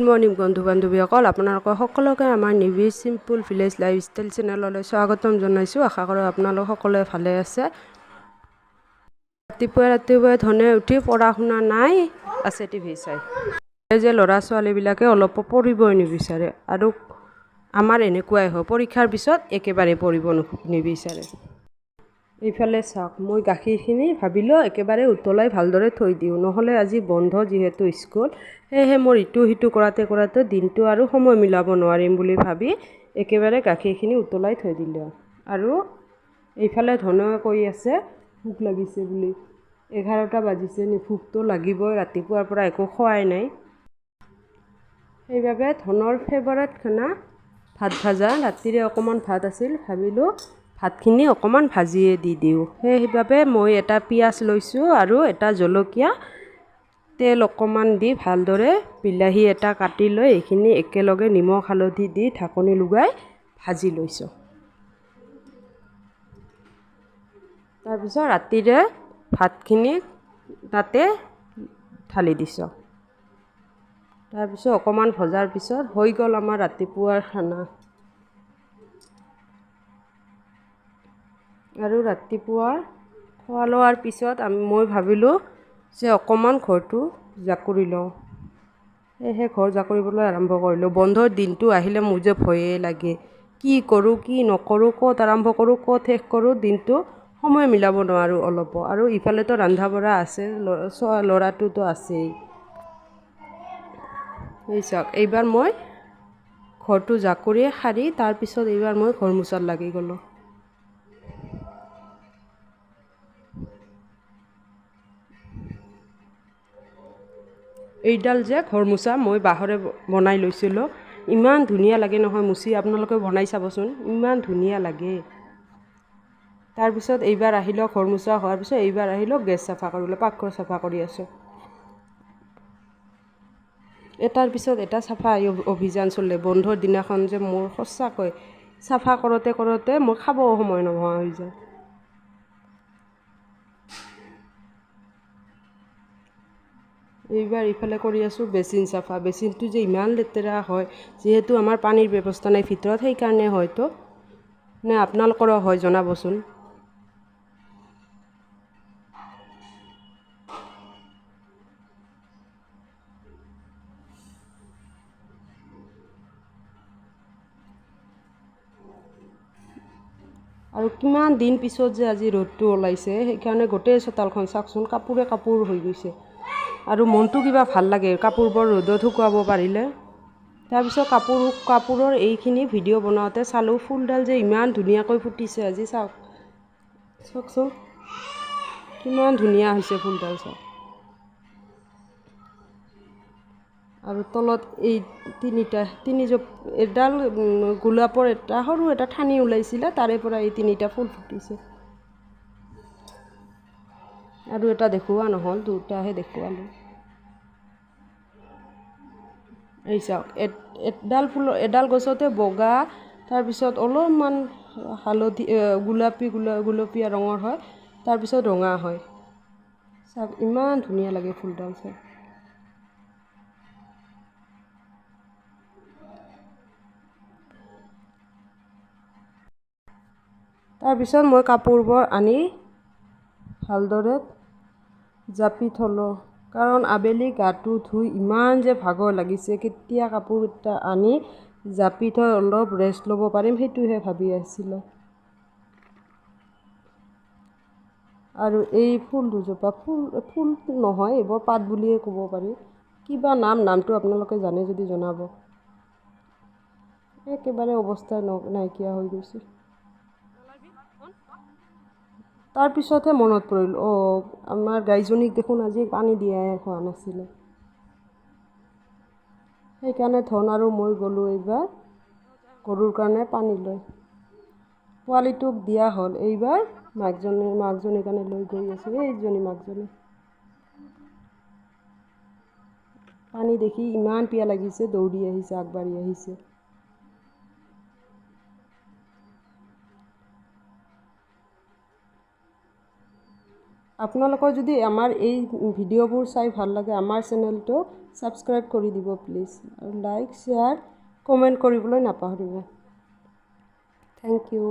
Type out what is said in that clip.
Morning বন্ধু বান্ধৱীসকল, আপোনালোকৰ সকলোকে আমাৰ নিভি চিম্পুল ভিলেজ লাইফষ্টাইল চেনেললৈ স্বাগতম জনাইছোঁ। আশা কৰোঁ আপোনালোক সকলোৱে ভালে আছে। ৰাতিপুৱাই ধনে উঠি পঢ়া শুনা নাই, আছে টিভি চাই। যে ল'ৰা ছোৱালীবিলাকে অলপ পঢ়িবই নিবিচাৰে, আৰু আমাৰ এনেকুৱাই হয়, পৰীক্ষাৰ পিছত একেবাৰে পঢ়িব নিবিচাৰে। এইফালে চাওক, মই গাখীৰখিনি ভাবিলোঁ একেবাৰে উতলাই ভালদৰে থৈ দিওঁ, নহ'লে আজি বন্ধ যিহেতু স্কুল, সেয়েহে মোৰ ইটো সিটো কৰাতে দিনটো আৰু সময় মিলাব নোৱাৰিম বুলি ভাবি একেবাৰে গাখীৰখিনি উতলাই থৈ দিলোঁ। আৰু এইফালে ধনে কৈ আছে ভোক লাগিছে বুলি। 11টা বাজিছে নি, ভোকটো লাগিবই, ৰাতিপুৱাৰ পৰা একো খোৱাই নাই। সেইবাবে ধনৰ ফেভাৰেট খানা ভাত ভাজা। ৰাতিৰে অকণমান ভাত আছিল, ভাবিলোঁ ভাতখিনি অকণমান ভাজিয়ে দি দিওঁ। সেইবাবে মই এটা পিঁয়াজ লৈছোঁ আৰু এটা জলকীয়া, তেল অকণমান দি ভালদৰে বিলাহী এটা কাটি লৈ এইখিনি একেলগে নিমখ হালধি দি ঢাকনি লগাই ভাজি লৈছোঁ। তাৰপিছত ৰাতিৰে ভাতখিনি তাতে ঢালি দিছোঁ। তাৰপিছত অকণমান ভজাৰ পিছত হৈ গ'ল আমাৰ ৰাতিপুৱাৰ খানা। আৰু ৰাতিপুৱা খোৱা লোৱাৰ পিছত মই ভাবিলোঁ যে অকণমান ঘৰটো জাকৰি লওঁ। সেয়েহে ঘৰ জাকৰিবলৈ আৰম্ভ কৰিলোঁ। বন্ধৰ দিনটো আহিলে মোৰ যে ভয়ে লাগে, কি কৰোঁ কি নকৰোঁ, ক'ত আৰম্ভ কৰোঁ ক'ত শেষ কৰোঁ, দিনটো সময় মিলাব নোৱাৰোঁ অলপো। আৰু ইফালেতো ৰন্ধা বঢ়া আছে, ল'ৰাটোতো আছেই। এই চাওক, এইবাৰ মই ঘৰটো জাকৰি সাৰি তাৰপিছত এইবাৰ মই ঘৰ মোচাত লাগি গ'লোঁ। এইডাল যে ঘৰ মোচা মই বাঁহৰে বনাই লৈছিলোঁ, ইমান ধুনীয়া লাগে নহয় মুচি, আপোনালোকে বনাই চাবচোন, ইমান ধুনীয়া লাগে। তাৰপিছত এইবাৰ আহিলোঁ ঘৰ মোচা হোৱাৰ পিছত এইবাৰ আহিলোঁ গেছ চাফা কৰিবলৈ, পাকঘৰ চাফা কৰি আছোঁ। এটাৰ পিছত এটা চাফা অভিযান চলে। বন্ধৰ দিনাখন যে মোৰ সঁচাকৈ চাফা কৰোঁতে মোৰ খাবও সময় নোহোৱা হৈ যায়। এইবাৰ ইফালে কৰি আছোঁ বেচিন চাফা। বেচিনটো যে ইমান লেতেৰা হয়, যিহেতু আমাৰ পানীৰ ব্যৱস্থা নাই ভিতৰত, সেইকাৰণে হয়তো, নে আপোনালোকৰো হয় জনাবচোন। আৰু কিমান দিন পিছত যে আজি ৰ'দটো ওলাইছে, সেইকাৰণে গোটেই চোতালখন চাওকচোন, কাপোৰে কাপোৰ হৈ গৈছে। আৰু মনটো কিবা ভাল লাগে কাপোৰবোৰ ৰ'দত শুকুৱাব পাৰিলে। তাৰপিছত কাপোৰৰ এইখিনি ভিডিঅ' বনাওঁতে চালোঁ ফুলডাল যে ইমান ধুনীয়াকৈ ফুটিছে আজি। চাওকচোন কিমান ধুনীয়া হৈছে ফুলডাল চাওক। আৰু তলত এই এডাল গোলাপৰ এটা সৰু এটা ঠানি ওলাইছিলে, তাৰে পৰা এই 3টা ফুল ফুটিছে। আৰু এটা দেখুওৱা নহ'ল, 2টাহে দেখুৱালোঁ। এই চাওক, এডাল গছতে বগা, তাৰপিছত অলপমান হালধি গুলপীয়া ৰঙৰ হয়, তাৰপিছত ৰঙা হয়। চাওক ইমান ধুনীয়া লাগে ফুলডাল চাওক। তাৰপিছত মই কাপোৰবোৰ আনি ভালদৰে জাপি থলোঁ, কাৰণ আবেলি গাটো ধুই ইমান যে ভাগৰ লাগিছে, কেতিয়া কাপোৰকেইটা আনি জাপি থৈ অলপ ৰেষ্ট ল'ব পাৰিম সেইটোহে ভাবি আছিলোঁ। আৰু এই ফুল দুজোপা ফুল নহয়, এইবোৰ পাত বুলিয়ে ক'ব পাৰি। কিবা নামটো আপোনালোকে জানে যদি জনাব। একেবাৰে অৱস্থা নাইকিয়া হৈ গৈছে। তাৰপিছতহে মনত পৰিল, আমাৰ গাইজনীক দেখোন আজি পানী দিয়াই হোৱা নাছিলে। সেইকাৰণে ধন আৰু মই গ'লোঁ এইবাৰ গৰুৰ কাৰণে পানী লৈ। পোৱালিটোক দিয়া হ'ল, এইবাৰ মাকজনীৰ কাৰণে লৈ গৈ আছোঁ। এইজনী মাকজনী পানী দেখি ইমান পিয়াহ লাগিছে, দৌৰি আহিছে, আগবাঢ়ি আহিছে। আপোনালোকৰ যদি আমাৰ এই ভিডিঅ'বোৰ চাই ভাল লাগে, আমাৰ চেনেলটো ছাবস্ক্ৰাইব কৰি দিব প্লিজ আৰু লাইক শ্বেয়াৰ কমেণ্ট কৰিবলৈ নাপাহৰিব থেংক ইউ